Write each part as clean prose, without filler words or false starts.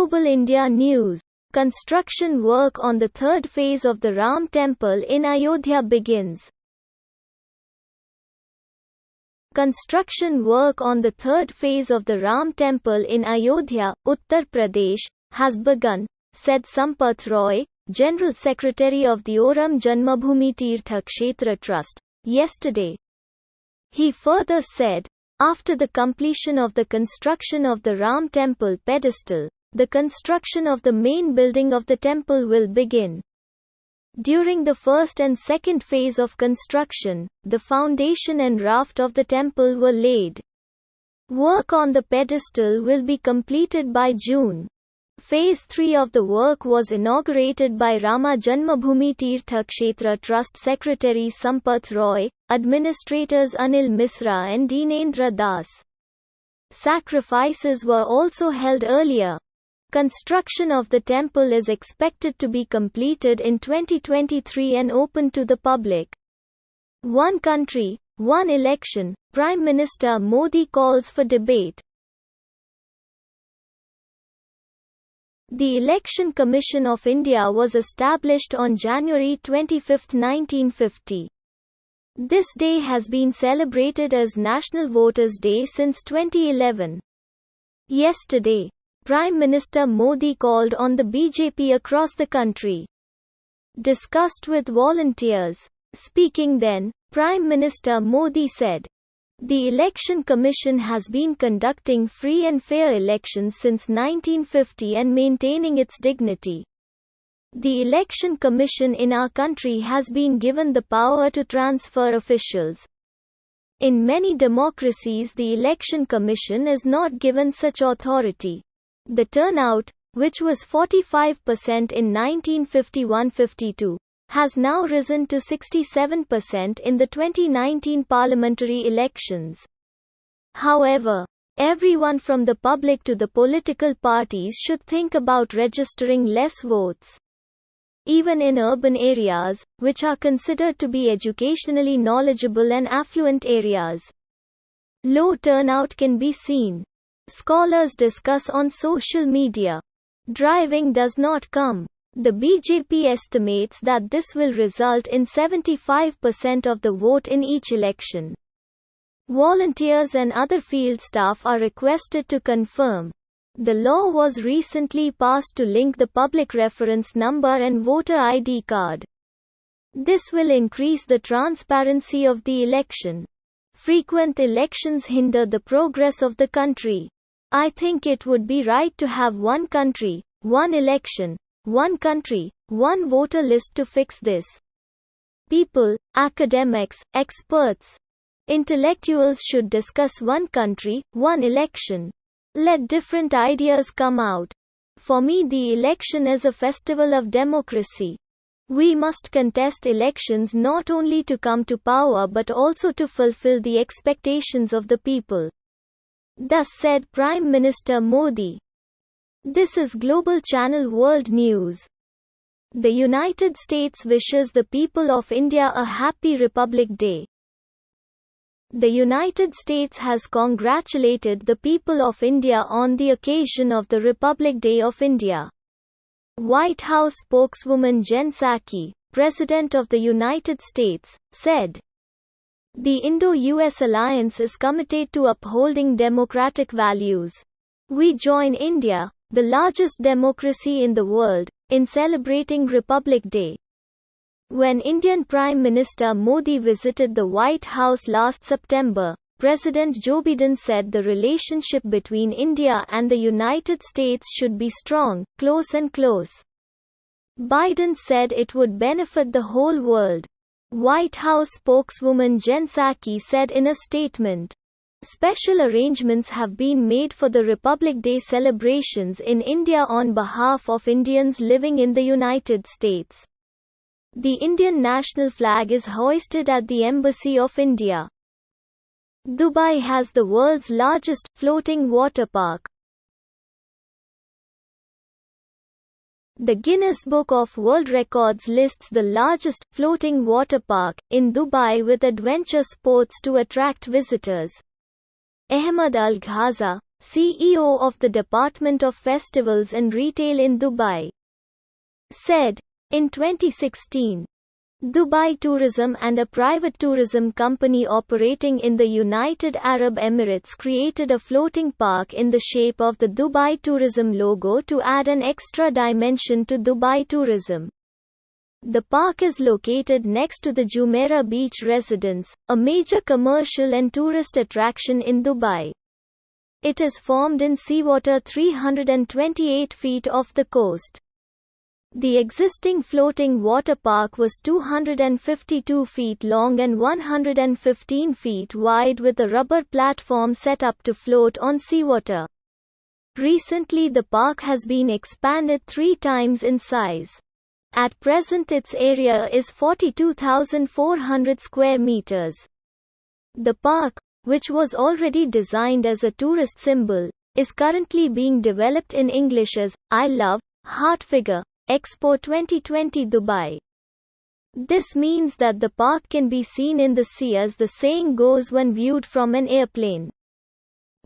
Global India News. Construction work on the third phase of the Ram Temple in Ayodhya begins. Construction work on the third phase of the Ram Temple in Ayodhya, Uttar Pradesh, has begun, said Sampath Roy, General Secretary of the Oram Janmabhoomi Tirtha Kshetra Trust, yesterday. He further said, after the completion of the construction of the Ram Temple pedestal, the construction of the main building of the temple will begin. During the first and second phase of construction, the foundation and raft of the temple were laid. Work on the pedestal will be completed by June. Phase 3 of the work was inaugurated by Rama Janmabhoomi Tirtha Kshetra Trust Secretary Sampath Roy, administrators Anil Misra and Dinendra Das. Sacrifices were also held earlier. Construction of the temple is expected to be completed in 2023 and open to the public. One country, one election, Prime Minister Modi calls for debate. The Election Commission of India was established on January 25, 1950. This day has been celebrated as National Voters' Day since 2011. Yesterday, Prime Minister Modi called on the BJP across the country. Discussed with volunteers. Speaking then, Prime Minister Modi said, "The Election Commission has been conducting free and fair elections since 1950 and maintaining its dignity. The Election Commission in our country has been given the power to transfer officials. In many democracies, the Election Commission is not given such authority. The turnout, which was 45% in 1951-52, has now risen to 67% in the 2019 parliamentary elections. However, everyone from the public to the political parties should think about registering less votes. Even in urban areas, which are considered to be educationally knowledgeable and affluent areas, low turnout can be seen. Scholars discuss on social media. Driving does not come. The BJP estimates that this will result in 75% of the vote in each election. Volunteers and other field staff are requested to confirm. The law was recently passed to link the public reference number and voter ID card. This will increase the transparency of the election. Frequent elections hinder the progress of the country. I think it would be right to have one country, one election, one country, one voter list to fix this. People, academics, experts, intellectuals should discuss one country, one election. Let different ideas come out. For me, the election is a festival of democracy. We must contest elections not only to come to power but also to fulfill the expectations of the people." Thus said Prime Minister Modi. This is Global Channel World News. The United States wishes the people of India a happy Republic Day. The United States has congratulated the people of India on the occasion of the Republic Day of India. White House spokeswoman Jen Psaki, President of the United States, said, "The Indo-US alliance is committed to upholding democratic values. We join India, the largest democracy in the world, in celebrating Republic Day." When Indian Prime Minister Modi visited the White House last September, President Joe Biden said the relationship between India and the United States should be strong, close and close. Biden said it would benefit the whole world. White House spokeswoman Jen Psaki said in a statement, "Special arrangements have been made for the Republic Day celebrations in India on behalf of Indians living in the United States. The Indian national flag is hoisted at the Embassy of India." Dubai has the world's largest floating water park. The Guinness Book of World Records lists the largest floating water park in Dubai with adventure sports to attract visitors. Ahmed Al Ghaza, CEO of the Department of Festivals and Retail in Dubai, said, in 2016, Dubai Tourism and a private tourism company operating in the United Arab Emirates created a floating park in the shape of the Dubai Tourism logo to add an extra dimension to Dubai tourism. The park is located next to the Jumeirah Beach Residence, a major commercial and tourist attraction in Dubai. It is formed in seawater 328 feet off the coast. The existing floating water park was 252 feet long and 115 feet wide with a rubber platform set up to float on seawater. Recently the park has been expanded 3 times in size. At present its area is 42,400 square meters. The park, which was already designed as a tourist symbol, is currently being developed in English as I Love Heart Figure Expo 2020 Dubai. This means that the park can be seen in the sea as the saying goes when viewed from an airplane.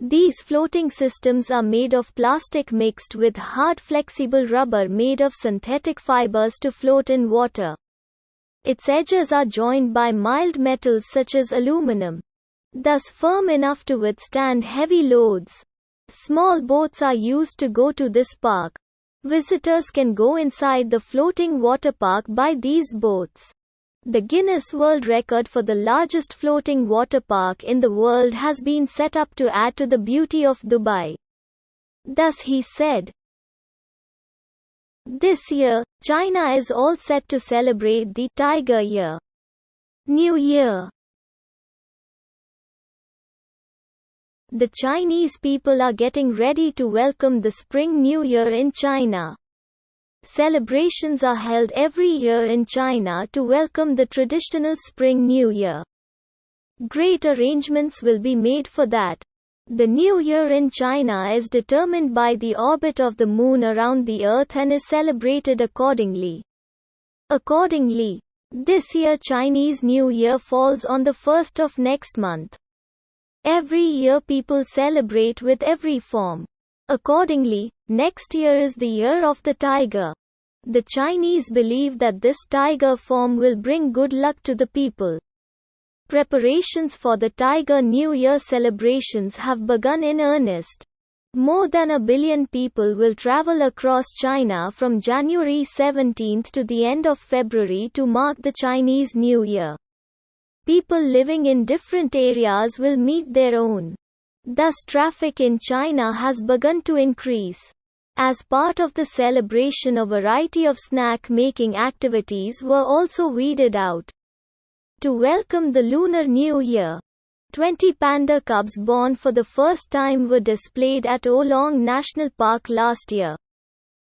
These floating systems are made of plastic mixed with hard flexible rubber made of synthetic fibers to float in water. Its edges are joined by mild metals such as aluminum, thus firm enough to withstand heavy loads. Small boats are used to go to this park. Visitors can go inside the floating water park by these boats. The Guinness World Record for the largest floating water park in the world has been set up to add to the beauty of Dubai. Thus he said, this year, China is all set to celebrate the Tiger Year. New Year. The Chinese people are getting ready to welcome the Spring New Year in China. Celebrations are held every year in China to welcome the traditional Spring New Year. Great arrangements will be made for that. The New Year in China is determined by the orbit of the moon around the Earth and is celebrated accordingly. Accordingly, this year Chinese New Year falls on the 1st of next month. Every year people celebrate with every form. Accordingly, next year is the year of the tiger. The Chinese believe that this tiger form will bring good luck to the people. Preparations for the Tiger New Year celebrations have begun in earnest. More than 1 billion people will travel across China from January 17 to the end of February to mark the Chinese New Year. People living in different areas will meet their own. Thus traffic in China has begun to increase. As part of the celebration, a variety of snack-making activities were also weeded out. To welcome the Lunar New Year, 20 panda cubs born for the first time were displayed at Oolong National Park last year.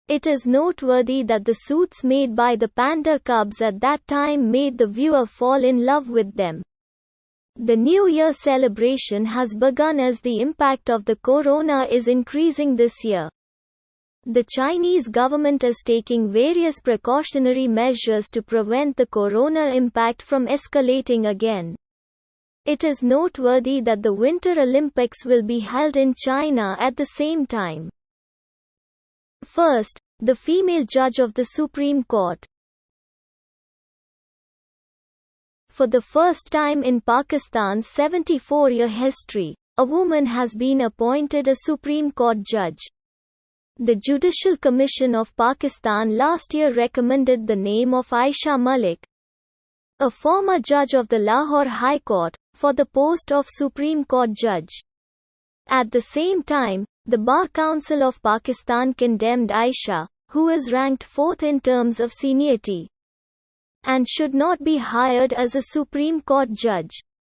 It is noteworthy that the suits made by the panda cubs at that time made the viewer fall in love with them. The New Year celebration has begun as the impact of the corona is increasing this year. The Chinese government is taking various precautionary measures to prevent the corona impact from escalating again. It is noteworthy that the Winter Olympics will be held in China at the same time. First, the female judge of the Supreme Court. For the first time in Pakistan's 74-year history, a woman has been appointed a Supreme Court judge. The Judicial Commission of Pakistan last year recommended the name of Aisha Malik, a former judge of the Lahore High Court, for the post of Supreme Court judge. At the same time, the Bar Council of Pakistan condemned Aisha, who is ranked 4th in terms of seniority, and should not be hired as a Supreme Court judge.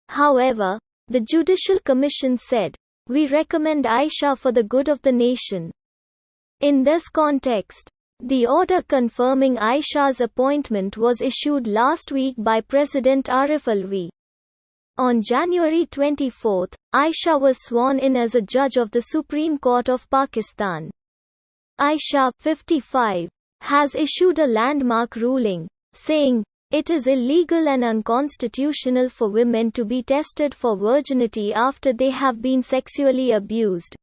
However, the Judicial Commission said, "We recommend Aisha for the good of the nation." In this context, the order confirming Aisha's appointment was issued last week by President Arif Alvi. On January 24, Aisha was sworn in as a judge of the Supreme Court of Pakistan. Aisha, 55, has issued a landmark ruling, saying, "It is illegal and unconstitutional for women to be tested for virginity after they have been sexually abused."